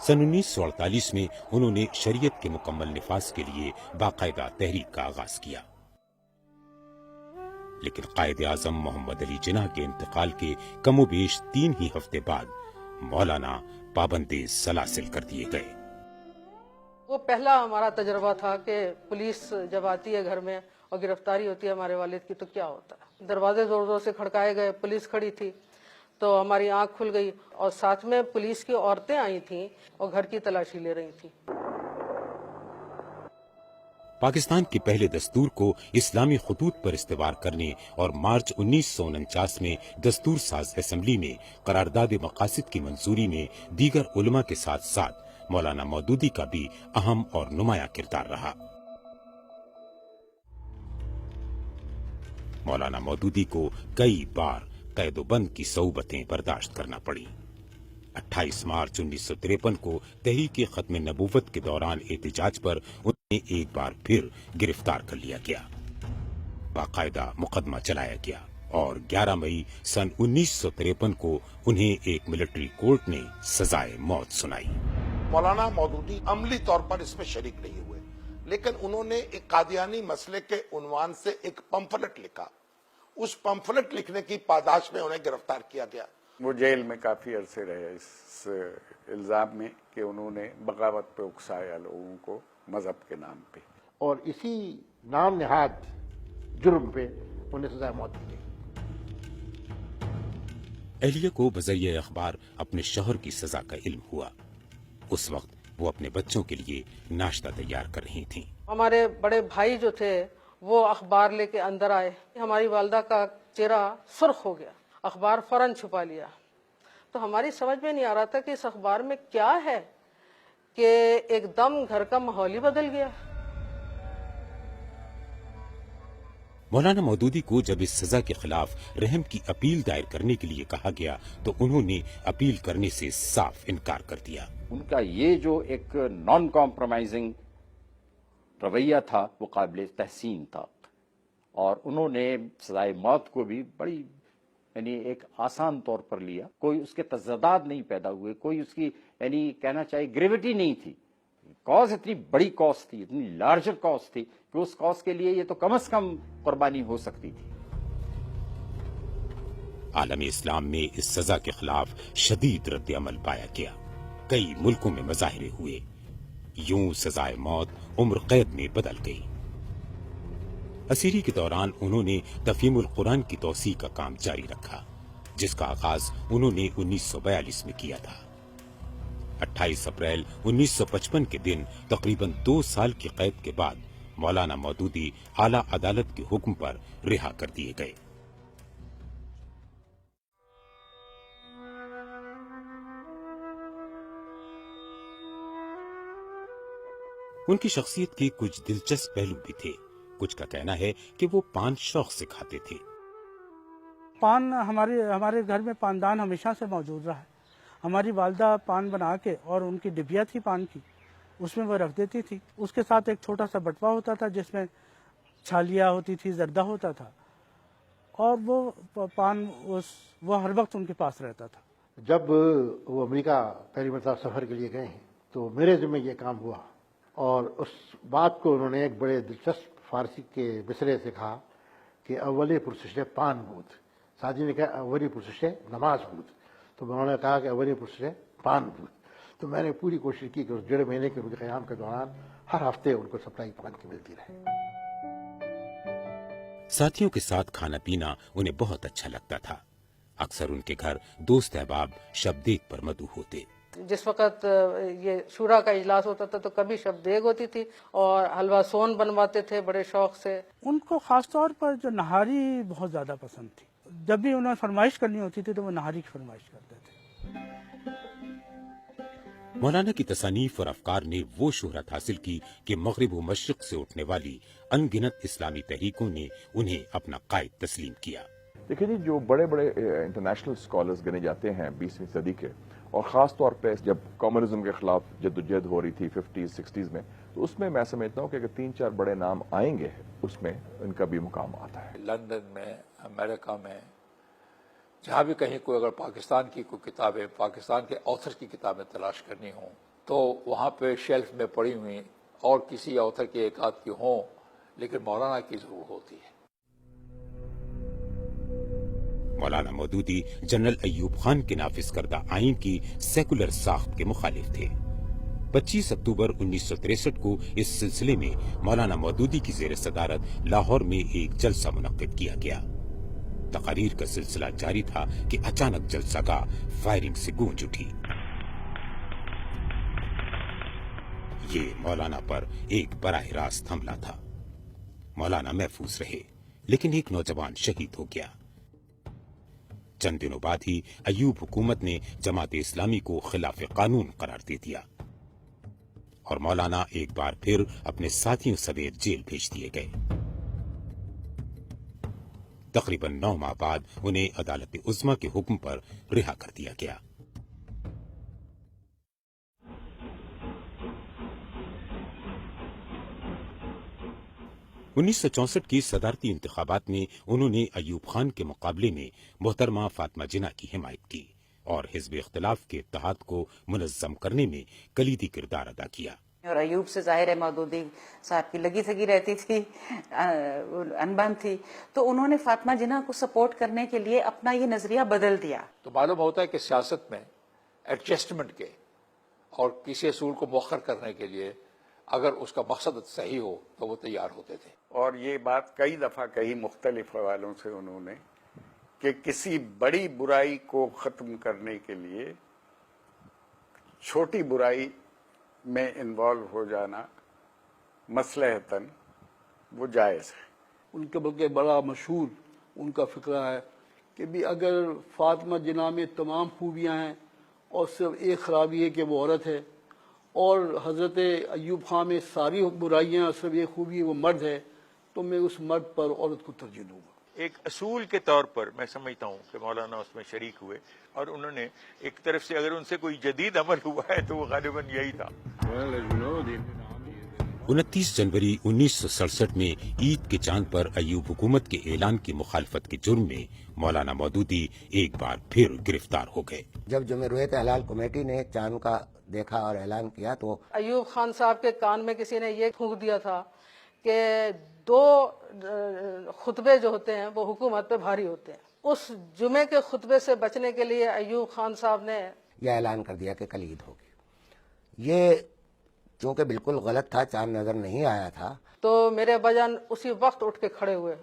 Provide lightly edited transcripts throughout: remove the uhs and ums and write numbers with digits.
सन 1948 में उन्होंने शरीयत के मुकम्मल निफाज के लिए बाकायदा तहरीक का आगाज किया, लेकिन कायद आजम मोहम्मद अली जिन्ना के इंतकाल के कमोबेश 3 ही हफ्ते बाद मौलाना पाबंदे सलासिल कर दिए गए। वो पहला हमारा तजर्बा था कि पुलिस जब आती है घर में और गिरफ्तारी होती है हमारे वालिद की तो क्या होता है। दरवाजे जोर जोर से खड़काए गए, पुलिस खड़ी थी तो हमारी आंख खुल गई और साथ में पुलिस की औरतें आई थीं और घर की तलाशी ले रही थीं। पाकिस्तान के पहले दस्तूर को इस्लामी खतूत पर इस्तेवार करने और मार्च 1949 में दस्तूर साज असेंबली में करारदाद मकासिद की मंजूरी में दीगर उलमा के साथ साथ मौलाना मौदूदी का भी अहम और नुमाया किरदार रहा। मौलाना मौदूदी को कई बार कैदोबंद की सौबतें बर्दाश्त करना पड़ी। 28 मार्च 1953 को तहरीक खत्म नबूवत के दौरान एहतजाज पर उन्हें एक बार फिर गिरफ्तार कर लिया गया, बाकायदा मुकदमा चलाया गया और 11 मई सन 1953 को उन्हें एक मिलिट्री कोर्ट ने सजाए मौत सुनाई। मौलाना मौदूदी अमली तौर पर इसमें शरीक नहीं हुए, लेकिन उन्होंने एक कादियानी मसले के उन्वान से एक पंफलेट लिखा। उस पंफलेट लिखने की पादाश में उन्हें गिरफ्तार किया गया। वो जेल में काफी अरसे रहे इस इल्जाम में कि उन्होंने बगावत पे उकसाया लोगों को मजहब के नाम पे, और इसी नाम निहाद जुर्म पे उन्हें सजा मौत दी गई। अहलिया को बज़रिए अखबार अपने शौहर की सजा का इल्म हुआ। उस वक्त वो अपने बच्चों के लिए नाश्ता तैयार कर रही थीं। हमारे बड़े भाई जो थे वो अखबार लेके अंदर आए, हमारी वालदा का चेहरा सुर्ख हो गया, अखबार फौरन छुपा लिया। तो हमारी समझ में नहीं आ रहा था कि इस अखबार में क्या है कि एकदम घर का माहौल ही बदल गया। मौलाना मौदूदी को जब इस सजा के खिलाफ रहम की अपील दायर करने के लिए कहा गया तो उन्होंने अपील करने से साफ इनकार कर दिया। उनका ये जो एक नॉन कॉम्प्रोमाइजिंग रवैया था वो काबिल तहसीन था और उन्होंने सजाए मौत को भी बड़ी यानी एक आसान तौर पर लिया। कोई उसके तज़दाद नहीं पैदा हुए, कोई उसकी यानी कहना चाहिए ग्रेविटी नहीं थी। कॉज इतनी बड़ी कॉज थी, इतनी लार्जर कॉज थी कि उस कॉज के लिए ये तो कम से कम कुर्बानी हो सकती थी। आलम इस्लाम में इस सजा के खिलाफ शदीद रद्द अमल पाया गया। कई मुल्कों में मुजाहिरे हुए। यूं सजाए मौत उम्र कैद में बदल गई। असीरी के दौरान उन्होंने तफहीमुल कुरान की तौसी का काम जारी रखा, जिसका आगाज उन्होंने 1942 में किया था। 28 अप्रैल 1955 के दिन तकरीबन 2 साल की कैद के बाद मौलाना मौदूदी आला अदालत के हुक्म पर रिहा कर दिए गए। उनकी शख्सियत के कुछ दिलचस्प पहलू भी थे। कुछ का कहना है कि वो पान शौक से खाते थे। पान हमारे घर में पानदान हमेशा से मौजूद रहा है। हमारी वालदा पान बना के और उनकी डिबिया थी पान की, उसमें वो रख देती थी। उसके साथ एक छोटा सा बटवा होता था जिसमें छालिया होती थी, जर्दा होता था, और वो पान वो हर वक्त उनके पास रहता था। जब वो अमेरिका पहली मरतबा सफ़र के लिए गए हैं तो मेरे ज़िम्मे ये काम हुआ, और उस बात को उन्होंने एक बड़े दिलचस्प फारसी के मिसरे से कहा कि अव्वल पुरसश पान बूद। सादी ने कहा अव्वल पुरसश नमाज बूद, तो उन्होंने कहा कि अव्वल पुरसश पान बूद। तो मैंने पूरी कोशिश की कि उस 1.5 महीने के उनके क़याम के दौरान हर हफ्ते उनको सप्लाई पान की मिलती रहे। साथियों के साथ खाना पीना उन्हें बहुत अच्छा लगता था। अक्सर उनके घर दोस्त अहबाब शबदेग पर मदऊ होते। जिस वक्त ये शूरा का इजलास होता था तो कभी शबदेग होती थी और हलवा सोन बनवाते थे बड़े शौक से। उनको खास तौर पर जो नहारी बहुत ज्यादा पसंद थी। जब भी उन्हें फरमाइश करनी होती थी तो वो नहारी की फरमाइश करते थे। मौलाना की तसानीफ और अफकार ने वो शोहरत हासिल की कि मगरिब व मशरिक से उठने वाली अनगिनत इस्लामी तहरीकों ने उन्हें अपना कायद तस्लीम किया। देखिए जी, जो बड़े बड़े इंटरनेशनल स्कॉलर्स गिने जाते हैं 20वीं सदी के, और ख़ास तौर पे जब कम्युनिज्म के खिलाफ जद्दोजहद हो रही थी 50s 60s में, तो उसमें मैं समझता हूँ कि अगर 3-4 बड़े नाम आएंगे उसमें इनका भी मुकाम आता है। लंदन में, अमेरिका में, जहाँ भी कहीं कोई अगर पाकिस्तान की कोई किताबें, पाकिस्तान के ऑथर की किताबें तलाश करनी हो तो वहाँ पे शेल्फ में पड़ी हुई और किसी ऑथर के एक आध की हों, लेकिन मौलाना की जरूर होती है। मौलाना मौदूदी जनरल अय्यूब खान के नाफिज करदा आइन की सेकुलर साख्त के मुखालिफ थे। 25 अक्टूबर 1963 को इस सिलसिले में मौलाना मौदूदी की जेर सदारत लाहौर में एक जलसा मुनक्किद किया गया। तकारीर का सिलसिला जारी था कि अचानक जलसागाह फायरिंग से गूंज उठी। ये मौलाना पर एक बराह रास्त हमला था। मौलाना महफूज रहे, लेकिन एक नौजवान शहीद हो गया। चंद दिनों बाद ही अय्यूब हुकूमत ने जमात इस्लामी को खिलाफ कानून करार दे दिया और मौलाना एक बार फिर अपने साथियों समेत जेल भेज दिए गए। तकरीबन 9 माह बाद उन्हें अदालत उज़्मा के हुक्म पर रिहा कर दिया गया। उन्नीस 1964 की सदारती इंतखाबात में उन्होंने अय्यूब खान के मुकाबले में मोहतरमा फातिमा जिन्ना की हिमायत की और हिज़्ब इख्तिलाफ के इत्तेहाद को मुनज़्ज़म करने में कलीदी किरदार अदा किया। और अय्यूब से जाहिर है मौदूदी साहब की लगी थगी रहती थी, अनबन थी, तो उन्होंने फातिमा जिन्ना को सपोर्ट करने के लिए अपना ये नजरिया बदल दिया। तो मालूम होता है कि सियासत में एडजस्टमेंट के और किसी असूल को मौखर करने के लिए अगर उसका मकसद सही हो तो वो तैयार होते थे। और ये बात कई दफा कही मुख्तलिफ हवालों से उन्होंने कि किसी बड़ी बुराई को खत्म करने के लिए छोटी बुराई में इन्वॉल्व हो जाना मसलहतन वो जायज़ है। उनके बल्कि बड़ा मशहूर उनका फिक्रा है कि भी अगर फातिमा जिन्ना में तमाम खूबियां हैं और सिर्फ एक खराबी है कि वो औरत है, और हज़रत अय्यूब खान में सारी बुराइयां सिर्फ एक खूबी है वो मर्द है, तो मैं उस मर्द पर औरत को तरजीह दूंगा। एक असूल के तौर पर मैं समझता हूँ कि मौलाना उसमें शरीक हुए और उन्होंने एक तरफ से अगर उनसे कोई जदीद अमल हुआ है तो वो गालिबन यही था। 29 जनवरी 1967 में ईद के चांद पर अय्यूब हुकूमत के ऐलान की मुखालफत के जुर्म में मौलाना मौदूदी एक बार फिर गिरफ्तार हो गए। जब जमहूरियत हलाल कमेटी ने चांद का देखा और ऐलान किया तो अय्यूब खान साहब के कान में किसी ने ये फूंक दिया था कि 2 खुतबे जो होते हैं वो हुकूमत पे भारी होते हैं। उस जुमे के खुतबे से बचने के लिए अय्यूब खान साहब ने यह ऐलान कर दिया कि कल ईद होगी। ये चूंकि बिल्कुल गलत था, चांद नजर नहीं आया था, तो मेरे अब्बाजान उसी वक्त उठ के खड़े हुए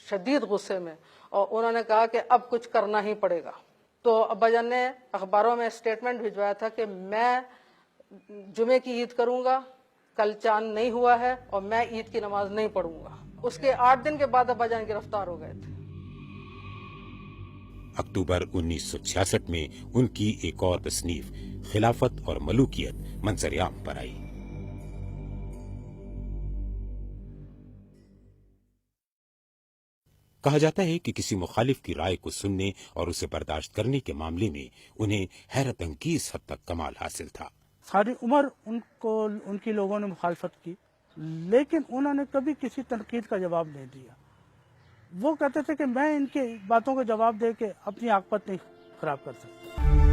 शदीद गुस्से में, और उन्होंने कहा कि अब कुछ करना ही पड़ेगा। तो अब्बाजान ने अखबारों में स्टेटमेंट भिजवाया था कि मैं जुमे की ईद करूंगा, कल चांद नहीं हुआ है और मैं ईद की नमाज नहीं पढ़ूंगा। उसके 8 दिन के बाद अब्बाजान गिरफ्तार हो गए थे। अक्टूबर 1966 में उनकी एक और तसनीफ खिलाफत और मलूकियत मंजर-ए-आम पर आई। कहा जाता है कि किसी मुखालिफ की राय को सुनने और उसे बर्दाश्त करने के मामले में उन्हें हैरत अंगेज हद तक कमाल हासिल था। सारी उम्र उनकी लोगों ने मुखालफत की, लेकिन उन्होंने कभी किसी तनकीद का जवाब नहीं दिया। वो कहते थे कि मैं इनके बातों का जवाब दे के अपनी आकबत नहीं खराब कर सकता।